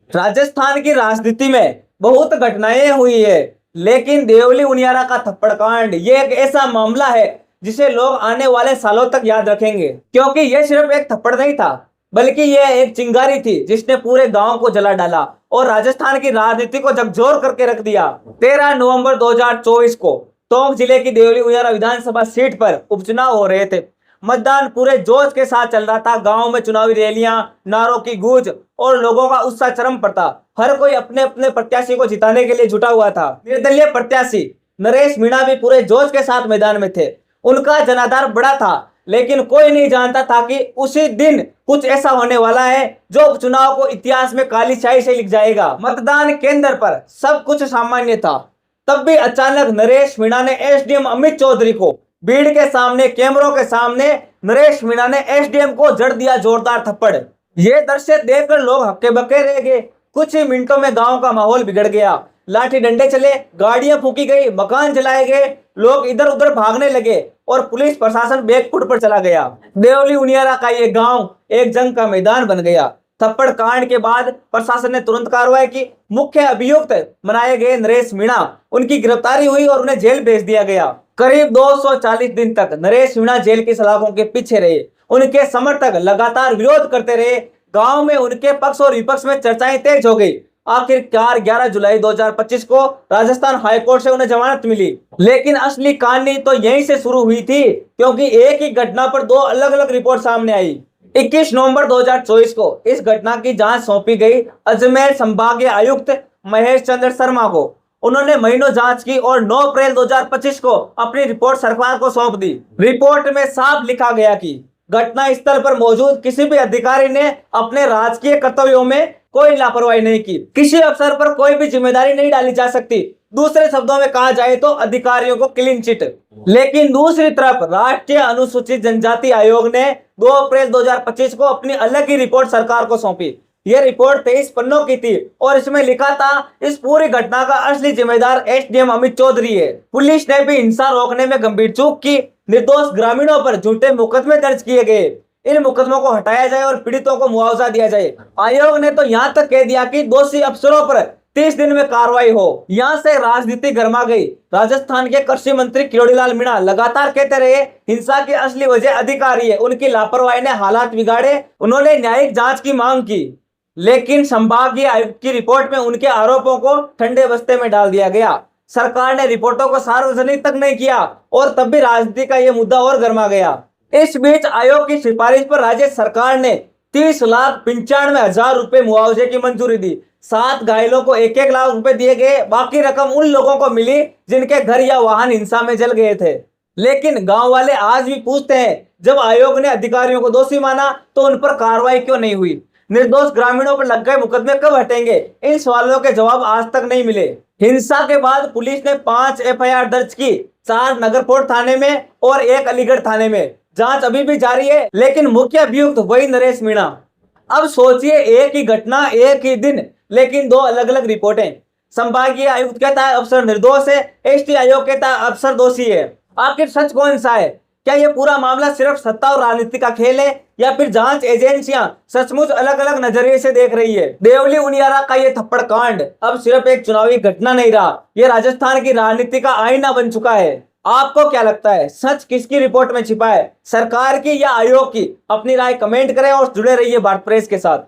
राजस्थान की राजनीति में बहुत घटनाएं हुई है, लेकिन देवली उनियारा का थप्पड़ कांड ये एक ऐसा मामला है जिसे लोग आने वाले सालों तक याद रखेंगे, क्योंकि यह सिर्फ एक थप्पड़ नहीं था, बल्कि यह एक चिंगारी थी जिसने पूरे गांव को जला डाला और राजस्थान की राजनीति को झकझोर करके रख दिया। 13 नवंबर 2024 को टोंक जिले की देवली उनियारा विधानसभा सीट पर उपचुनाव हो रहे थे। मतदान पूरे जोश के साथ चल रहा था। गांव में चुनावी रैलियां, नारों की गूंज और लोगों का उत्साह चरम पर था। हर कोई अपने अपने प्रत्याशी को जिताने के लिए जुटा हुआ था। निर्दलीय प्रत्याशी नरेश मीणा भी पूरे जोश के साथ मैदान में थे। उनका जनाधार बड़ा था, लेकिन कोई नहीं जानता था कि उसी दिन कुछ ऐसा होने वाला है जो उपचुनाव को इतिहास में काली स्याही से लिख जाएगा। मतदान केंद्र पर सब कुछ सामान्य था, तब भी अचानक नरेश मीणा ने एसडीएम अमित चौधरी को भीड़ के सामने, कैमरों के सामने नरेश मीणा ने एसडीएम को जड़ दिया जोरदार थप्पड़। ये दृश्य देखकर लोग हक्के बक्के रह गए। कुछ ही मिनटों में गांव का माहौल बिगड़ गया। लाठी डंडे चले, गाड़ियां फूकी गई, मकान जलाए गए, लोग इधर उधर भागने लगे और पुलिस प्रशासन बैकफुट पर चला गया। देवली उनियारा का ये गांव एक जंग का मैदान बन गया। थप्पड़ कांड के बाद प्रशासन ने तुरंत कार्रवाई की। मुख्य अभियुक्त बनाए गए नरेश मीणा, उनकी गिरफ्तारी हुई और उन्हें जेल भेज दिया गया। करीब 240 दिन तक नरेश मीणा जेल की सलाखों के पीछे रहे। उनके समर्थक लगातार विरोध करते रहे। गांव में उनके पक्ष और विपक्ष में चर्चाएं तेज हो गई। आखिरकार 11 जुलाई 2025 को राजस्थान हाईकोर्ट से उन्हें जमानत मिली। लेकिन असली कहानी तो यहीं से शुरू हुई थी, क्योंकि एक ही घटना पर दो अलग अलग रिपोर्ट सामने आई। 21 नवंबर 2024 को इस घटना की जांच सौंपी गई अजमेर संभागीय आयुक्त महेश चंद्र शर्मा को। उन्होंने महीनों जांच की और 9 अप्रैल 2025 को अपनी रिपोर्ट सरकार को सौंप दी। रिपोर्ट में साफ लिखा गया कि घटना स्थल पर मौजूद किसी भी अधिकारी ने अपने राजकीय कर्तव्यों में कोई लापरवाही नहीं की। किसी अफसर पर कोई भी जिम्मेदारी नहीं डाली जा सकती। दूसरे शब्दों में कहा जाए तो अधिकारियों को क्लीन चिट। लेकिन दूसरी तरफ राष्ट्रीय अनुसूचित जनजाति आयोग ने 2 अप्रैल 2025 को अपनी अलग ही रिपोर्ट सरकार को सौंपी। यह रिपोर्ट 23 पन्नों की थी और इसमें लिखा था इस पूरी घटना का असली जिम्मेदार एसडीएम अमित चौधरी है। पुलिस ने भी हिंसा रोकने में गंभीर चूक की। निर्दोष ग्रामीणों पर झूठे मुकदमे दर्ज किए गए। इन मुकदमों को हटाया जाए और पीड़ितों को मुआवजा दिया जाए। आयोग ने तो यहाँ तक कह दिया कि दोषी अफसरों पर 30 दिन में कार्रवाई हो। यहाँ से राजनीति गर्मा गई। राजस्थान के कृषि मंत्री किरोड़ीलाल मीणा लगातार कहते रहे हिंसा की असली वजह अधिकारी है, उनकी लापरवाही ने हालात बिगाड़े। उन्होंने न्यायिक जांच की मांग की, लेकिन संभागीय आयुक्त की रिपोर्ट में उनके आरोपों को ठंडे बस्ते में डाल दिया गया। सरकार ने रिपोर्टों को सार्वजनिक तक नहीं किया और तब भी राजनीति का यह मुद्दा और गर्मा गया। इस बीच आयोग की सिफारिश पर राज्य सरकार ने 30,95,000 रुपए मुआवजे की मंजूरी दी। 7 घायलों को 1-1 लाख रुपए दिए गए। बाकी रकम उन लोगों को मिली जिनके घर या वाहन हिंसा में जल गए थे। लेकिन गांव वाले आज भी पूछते हैं, जब आयोग ने अधिकारियों को दोषी माना तो उन पर कार्रवाई क्यों नहीं हुई? निर्दोष ग्रामीणों पर लग गए मुकदमे कब हटेंगे? इन सवालों के जवाब आज तक नहीं मिले। हिंसा के बाद पुलिस ने 5 एफआईआर दर्ज की, 4 नगरकोट थाने में और 1 अलीगढ़ थाने में। जांच अभी भी जारी है, लेकिन मुख्य अभियुक्त वही नरेश मीणा। अब सोचिए, एक ही घटना, एक ही दिन, लेकिन 2 अलग अलग रिपोर्टें। संभागीय आयुक्त कहता है अफसर निर्दोष है, एसटी आयोग कहता है अफसर दोषी है। आखिर सच कौन सा है? क्या यह पूरा मामला सिर्फ सत्ता और राजनीति का खेल है, या फिर जांच एजेंसियां सचमुच अलग अलग नजरिए से देख रही है? देवली उनियारा का यह थप्पड़ कांड अब सिर्फ एक चुनावी घटना नहीं रहा, यह राजस्थान की राजनीति का आईना बन चुका है। आपको क्या लगता है, सच किसकी रिपोर्ट में छिपा है, सरकार की या आयोग की? अपनी राय कमेंट करें और जुड़े रहिए भारत प्रेस के साथ।